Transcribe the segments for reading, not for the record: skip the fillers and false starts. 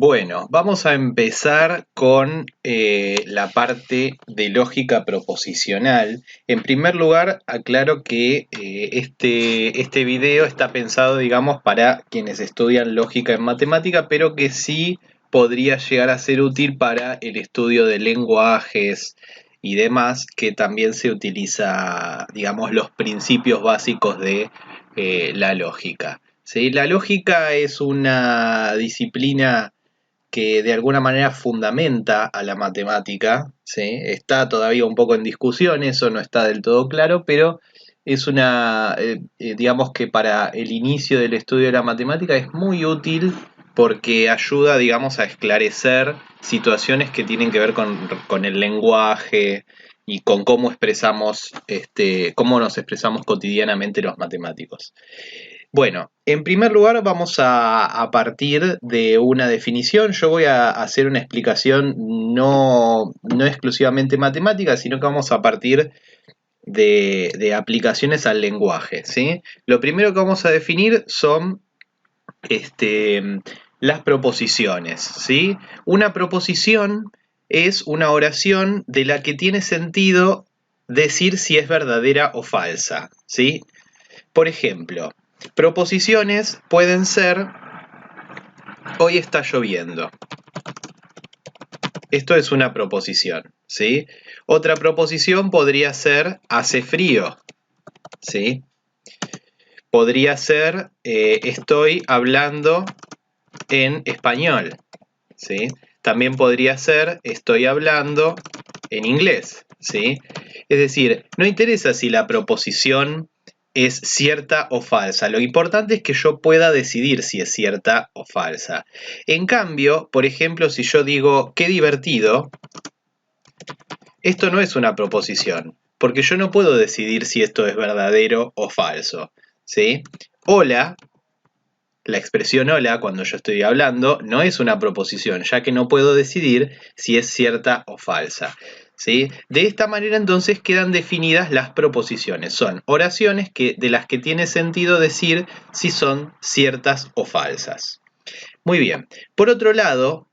Bueno, vamos a empezar con la parte de lógica proposicional. En primer lugar, aclaro que este video está pensado, digamos, para quienes estudian lógica en matemática, pero que sí podría llegar a ser útil para el estudio de lenguajes y demás, que también se utiliza, digamos, los principios básicos de la lógica. ¿Sí? La lógica es una disciplina que de alguna manera fundamenta a la matemática, ¿sí? Está todavía un poco en discusión, eso no está del todo claro, pero es digamos que para el inicio del estudio de la matemática es muy útil porque ayuda, digamos, a esclarecer situaciones que tienen que ver con el lenguaje y con cómo expresamos, cómo nos expresamos cotidianamente los matemáticos. Bueno, en primer lugar vamos a partir de una definición. Yo voy a hacer una explicación no exclusivamente matemática, sino que vamos a partir de aplicaciones al lenguaje, ¿sí? Lo primero que vamos a definir son las proposiciones, ¿sí? Una proposición es una oración de la que tiene sentido decir si es verdadera o falsa, ¿sí? Por ejemplo, proposiciones pueden ser: hoy está lloviendo. Esto es una proposición, ¿sí? Otra proposición podría ser: hace frío, ¿sí? Podría ser: estoy hablando en español, ¿sí? También podría ser: estoy hablando en inglés, ¿sí? Es decir, no interesa si la proposición es cierta o falsa. Lo importante es que yo pueda decidir si es cierta o falsa. En cambio, por ejemplo, si yo digo qué divertido, esto no es una proposición, porque yo no puedo decidir si esto es verdadero o falso, ¿sí? Hola, la expresión hola cuando yo estoy hablando no es una proposición, ya que no puedo decidir si es cierta o falsa, ¿sí? De esta manera entonces quedan definidas las proposiciones. Son oraciones de las que tiene sentido decir si son ciertas o falsas. Muy bien. Por otro lado,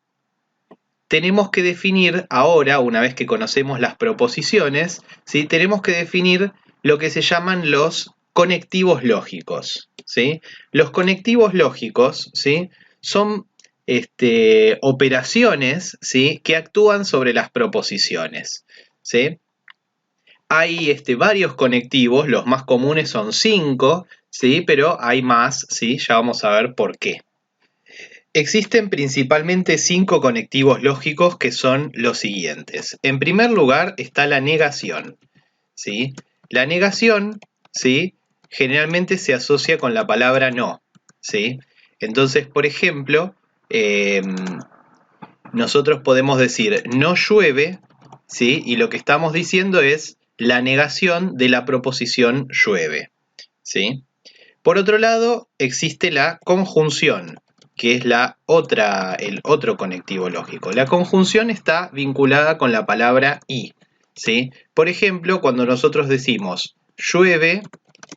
tenemos que definir ahora, una vez que conocemos las proposiciones, ¿sí? Tenemos que definir lo que se llaman los conectivos lógicos, ¿sí? Los conectivos lógicos, ¿sí? Son operaciones, ¿sí? Que actúan sobre las proposiciones, ¿sí? Hay varios conectivos, los más comunes son 5, ¿sí? Pero hay más, ¿sí? Ya vamos a ver por qué. Existen principalmente 5 conectivos lógicos que son los siguientes. En primer lugar está la negación, ¿sí? La negación, ¿sí? Generalmente se asocia con la palabra no, ¿sí? Entonces, por ejemplo, nosotros podemos decir no llueve, ¿sí? Y lo que estamos diciendo es la negación de la proposición llueve, ¿sí? Por otro lado, existe la conjunción, que es el otro conectivo lógico. La conjunción está vinculada con la palabra y, ¿sí? Por ejemplo, cuando nosotros decimos llueve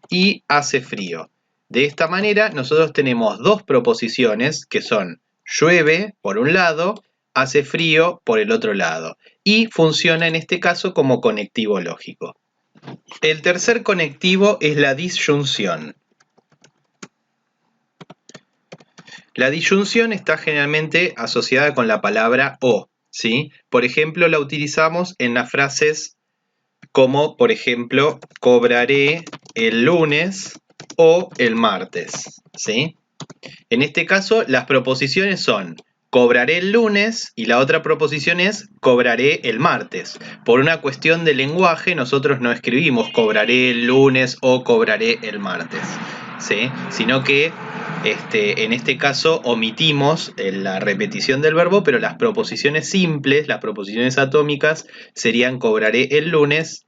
y hace frío. De esta manera, nosotros tenemos dos proposiciones que son llueve por un lado, hace frío por el otro lado. Y funciona en este caso como conectivo lógico. El tercer conectivo es la disyunción. La disyunción está generalmente asociada con la palabra o, ¿sí? Por ejemplo, la utilizamos en las frases como, por ejemplo, cobraré el lunes o el martes, ¿sí? En este caso, las proposiciones son cobraré el lunes y la otra proposición es cobraré el martes. Por una cuestión de lenguaje, nosotros no escribimos cobraré el lunes o cobraré el martes, ¿sí? Sino que en este caso omitimos la repetición del verbo, pero las proposiciones simples, las proposiciones atómicas, serían cobraré el lunes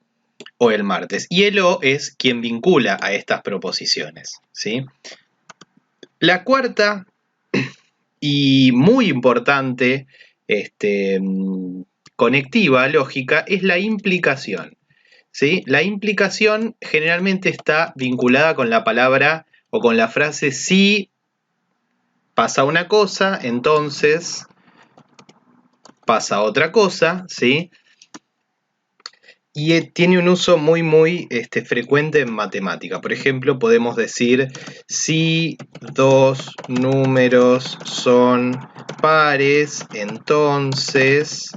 o el martes. Y el o es quien vincula a estas proposiciones, ¿sí? La cuarta y muy importante conectiva lógica es la implicación, ¿sí? La implicación generalmente está vinculada con la palabra o con la frase si pasa una cosa, entonces pasa otra cosa, ¿sí? Y tiene un uso muy frecuente en matemática. Por ejemplo, podemos decir si dos números son pares, entonces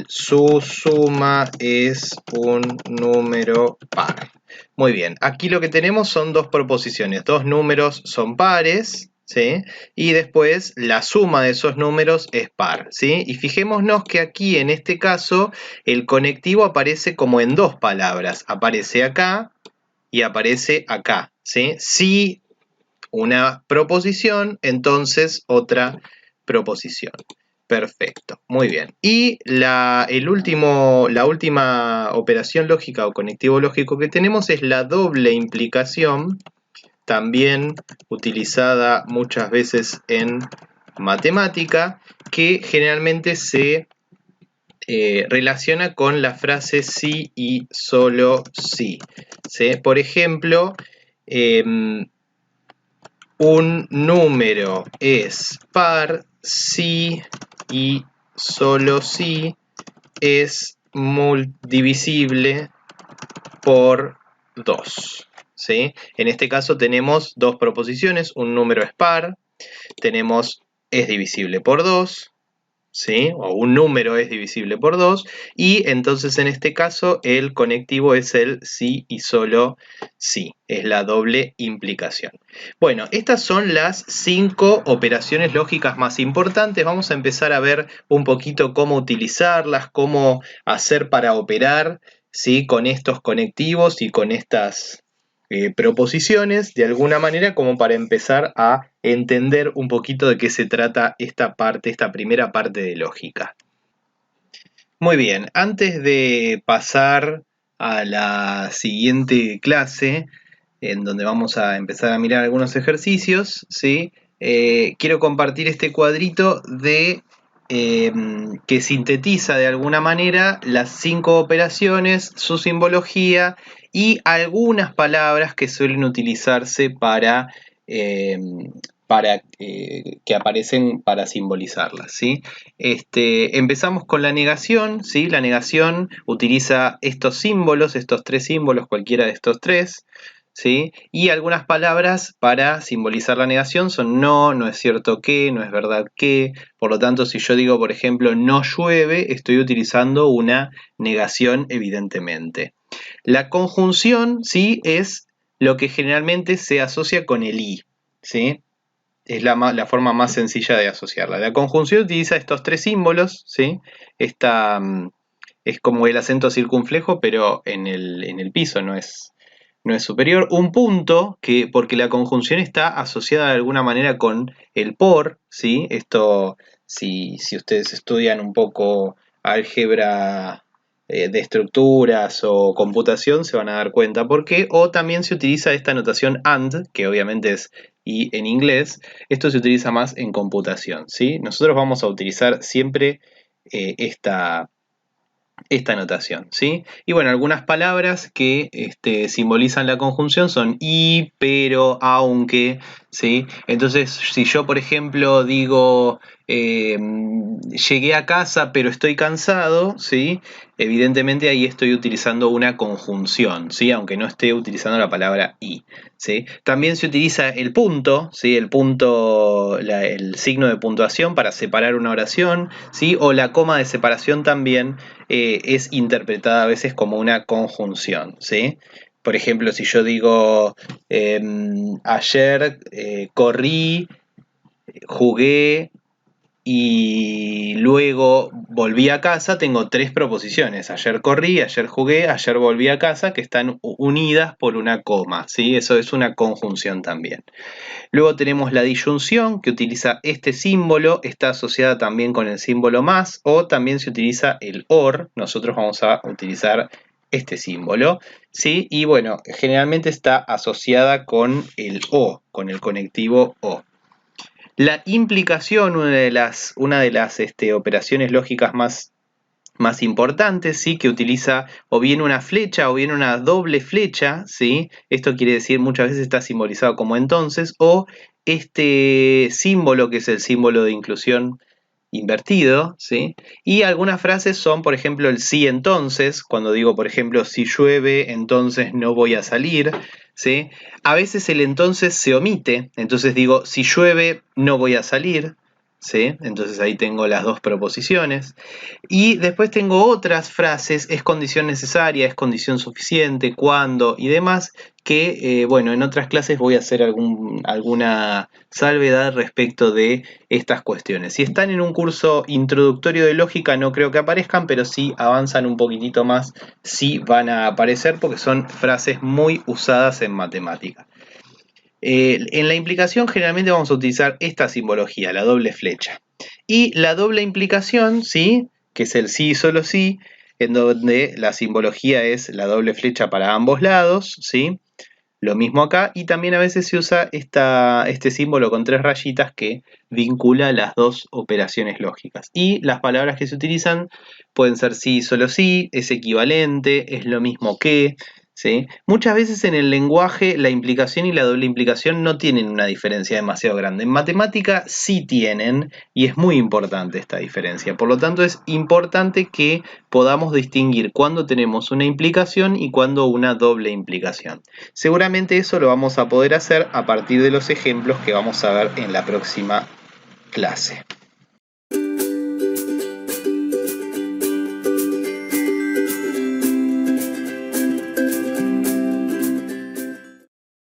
su suma es un número par. Muy bien, aquí lo que tenemos son dos proposiciones. Dos números son pares, ¿sí? Y después la suma de esos números es par, ¿sí? Y fijémonos que aquí en este caso el conectivo aparece como en dos palabras. Aparece acá y aparece acá, ¿sí? Si una proposición, entonces otra proposición. Perfecto, muy bien. Y la última operación lógica o conectivo lógico que tenemos es la doble implicación, también utilizada muchas veces en matemática, que generalmente se relaciona con la frase sí y solo sí. ¿Sí? Por ejemplo, un número es par si y solo si es divisible por 2. ¿Sí? En este caso tenemos dos proposiciones, un número es par, tenemos es divisible por 2, ¿sí? O un número es divisible por 2, y entonces en este caso el conectivo es el sí y solo sí, es la doble implicación. Bueno, estas son las 5 operaciones lógicas más importantes. Vamos a empezar a ver un poquito cómo utilizarlas, cómo hacer para operar, ¿sí? Con estos conectivos y con estas proposiciones, de alguna manera, como para empezar a entender un poquito de qué se trata esta primera parte de lógica. Muy bien, antes de pasar a la siguiente clase, en donde vamos a empezar a mirar algunos ejercicios, ¿sí? Quiero compartir este cuadrito que sintetiza de alguna manera las 5 operaciones, su simbología y algunas palabras que suelen utilizarse que aparecen para simbolizarlas, ¿sí? Empezamos con la negación, ¿sí? La negación utiliza estos símbolos, estos 3 símbolos, cualquiera de estos 3, ¿sí? Y algunas palabras para simbolizar la negación son no, no es cierto que, no es verdad que. Por lo tanto, si yo digo, por ejemplo, no llueve, estoy utilizando una negación evidentemente. La conjunción, ¿sí? Es lo que generalmente se asocia con el i, ¿sí? Es la forma más sencilla de asociarla. La conjunción utiliza estos 3 símbolos, ¿sí? Es como el acento circunflejo, pero en el piso, no es superior. Un punto, porque la conjunción está asociada de alguna manera con el por, ¿sí? Esto, si ustedes estudian un poco álgebra de estructuras o computación, se van a dar cuenta por qué. O también se utiliza esta notación AND, que obviamente es y en inglés. Esto se utiliza más en computación, ¿sí? Nosotros vamos a utilizar siempre esta notación, ¿sí? Y bueno, algunas palabras que simbolizan la conjunción son y, pero, aunque, ¿sí? Entonces, si yo, por ejemplo, digo llegué a casa pero estoy cansado, ¿sí? Evidentemente ahí estoy utilizando una conjunción, ¿sí? Aunque no esté utilizando la palabra y, ¿sí? También se utiliza el punto, ¿sí? El punto, el signo de puntuación para separar una oración, ¿sí? O la coma de separación también es interpretada a veces como una conjunción, ¿sí? Por ejemplo, si yo digo ayer corrí, jugué y luego volví a casa, tengo 3 proposiciones. Ayer corrí, ayer jugué, ayer volví a casa, que están unidas por una coma, ¿sí? Eso es una conjunción también. Luego tenemos la disyunción, que utiliza este símbolo, está asociada también con el símbolo más, o también se utiliza el or. Nosotros vamos a utilizar este símbolo, ¿sí? Y bueno, generalmente está asociada con el o, con el conectivo o. La implicación, una de las operaciones lógicas más importantes, ¿sí? Que utiliza o bien una flecha o bien una doble flecha, ¿sí? Esto quiere decir muchas veces está simbolizado como entonces, o este símbolo que es el símbolo de inclusión invertido, ¿sí? Y algunas frases son, por ejemplo, el sí entonces, cuando digo, por ejemplo, si llueve, entonces no voy a salir, ¿sí? A veces el entonces se omite, entonces digo, si llueve, no voy a salir, ¿sí? Entonces ahí tengo las dos proposiciones. Y después tengo otras frases, es condición necesaria, es condición suficiente, cuándo y demás, que bueno, en otras clases voy a hacer alguna salvedad respecto de estas cuestiones. Si están en un curso introductorio de lógica no creo que aparezcan, pero si avanzan un poquitito más, sí van a aparecer porque son frases muy usadas en matemática. En la implicación generalmente vamos a utilizar esta simbología, la doble flecha. Y la doble implicación, ¿sí? Que es el sí y solo sí, en donde la simbología es la doble flecha para ambos lados, ¿sí? Lo mismo acá, y también a veces se usa este símbolo con 3 rayitas que vincula las dos operaciones lógicas. Y las palabras que se utilizan pueden ser sí, solo sí, es equivalente, es lo mismo que, ¿sí? Muchas veces en el lenguaje la implicación y la doble implicación no tienen una diferencia demasiado grande. En matemática sí tienen, y es muy importante esta diferencia. Por lo tanto, es importante que podamos distinguir cuándo tenemos una implicación y cuándo una doble implicación. Seguramente eso lo vamos a poder hacer a partir de los ejemplos que vamos a ver en la próxima clase.